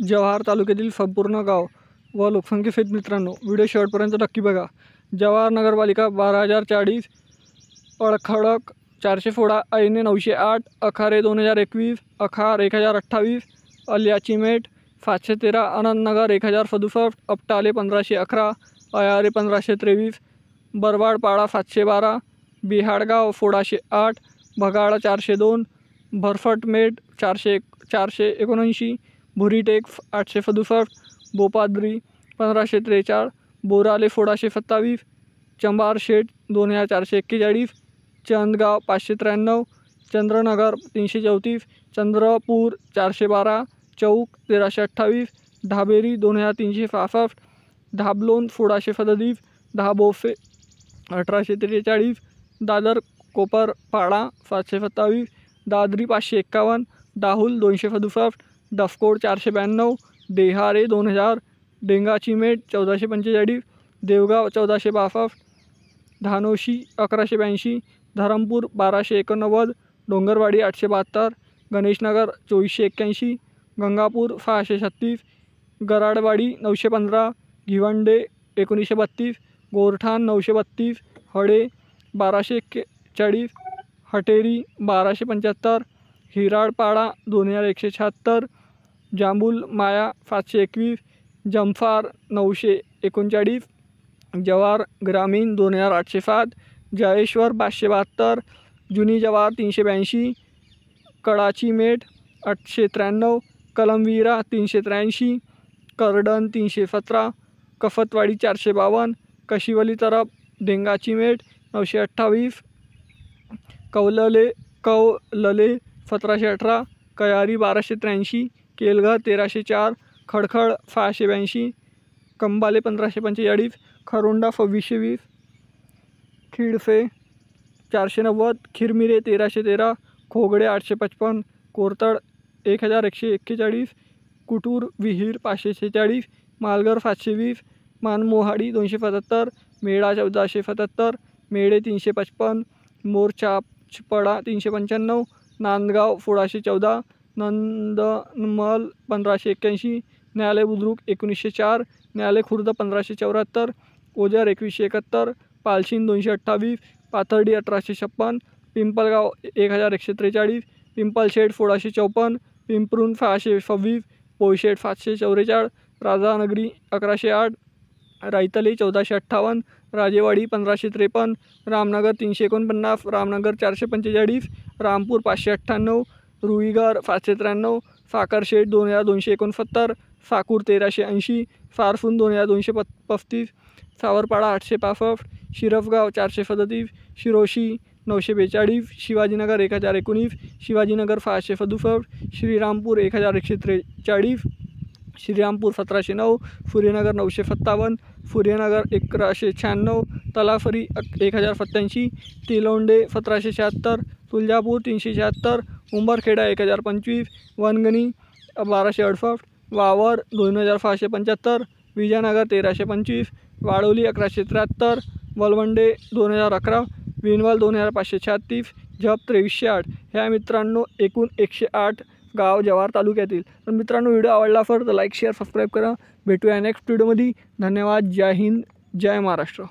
जव्हार तालुक्यातील संपूर्ण गाव व लोकसंख्येसहित मित्रांनो, व्हिडिओ शेवटपर्यंत नक्की बघा। जव्हार नगरपालिका 12,040, अळखडक 416, ऐने 908, अखारे 2021, अखार 1028, अलियाचीमेट 713, आनंदनगर 1067, अपटाले 1511, अयारे 1523, बरवाडपाडा 712, बिहाडगाव 1608, भगाड 402, भरफटमेट 479, भुरीटेक 867, बोपाद्री 1543, बोराले 1627, चंबारशेट 2441, चंदगाव 593, चंद्रनगर 334, चंद्रपूर 412, चौक 1328, ढाबेरी 2366, ढाबलोन 1637, ढाबोफे 1843, दादर कोपरपाडा 727, दादरी 551, दाहुल 267, डफकोड 492, देहारे 2000, डेंगाचीमेट 1445, देवगाव 1462, धानोशी 1182, धरमपूर 1289, डोंगरवाडी 872, गणेशनगर 2481, गंगापूर 636, गराडवाडी 915, भिवंडे 1932, गोरठाण 932, हडे 1241, हटेरी 1275, हिराळपाडा 2176, जांबुल माया 721, जंफार 939, जव्हार ग्रामीण 2807, जयेश्वर 572, जुनी जव्हार 382, कडाचीमेट 893, कलमविरा 383, करडण 317, कफतवाडी 452, कशिवली तरफ डेंगाचीमेट 928, कवलले 1718, कयारी 1283, केलघर 1304, खडखड 682, कंबाले 1545, खरोंडा 2620, खिडफे 490, खिरमिरे 1313, खोगडे 855, कोरतड 1141, कुटूर विहीर 546, मालघर 720, मानमोहाडी 275, मेढा 1477, मेढे 355, मोरचापडा 395, नांदगाव 1614, नंदनमल 1581, न्यायालय बुद्रुक 1904, न्यायालय खुर्द 1574, ओझर 2171, पालशीन 228, पाथर्डी 1856, पिंपलगाव 1143, पिंपलशेड 1654, पिंपरून 626, पोयशेट 744, राधानगरी 1108, रायतले 1458, राजेवाडी 1553, रामनगर 349, रामनगर 445, रामपूर 598, रुईगर 593, साखरशेट 2269, साकूर 1380, सारसून 2235, सावरपाडा 865, शिरफगाव 437, शिरोशी 942, शिवाजीनगर 1019, शिवाजीनगर 567, श्रीरामपूर 1143, श्रीरामपूर 1709, सूर्यनगर 957, सूर्यनगर 1196, तलासरी 1087, तिलोंडे 1776, तुळजापूर 376, उंबरखेडा 1025, वनगणी 1268, वावर 2675, विजयनगर 1325, वाडोली 1173, वलवंडे 2011, विनवल 2536, झप 2308। ह्या मित्रांनो एकूण 108 गाव जव्हार तालुक्यातील। तर मित्रांनो व्हिडिओ आवडला असेल तर लाईक शेअर सबस्क्राईब करा। भेटूया नेक्स्ट व्हिडिओमध्ये। धन्यवाद। जय हिंद, जय महाराष्ट्र।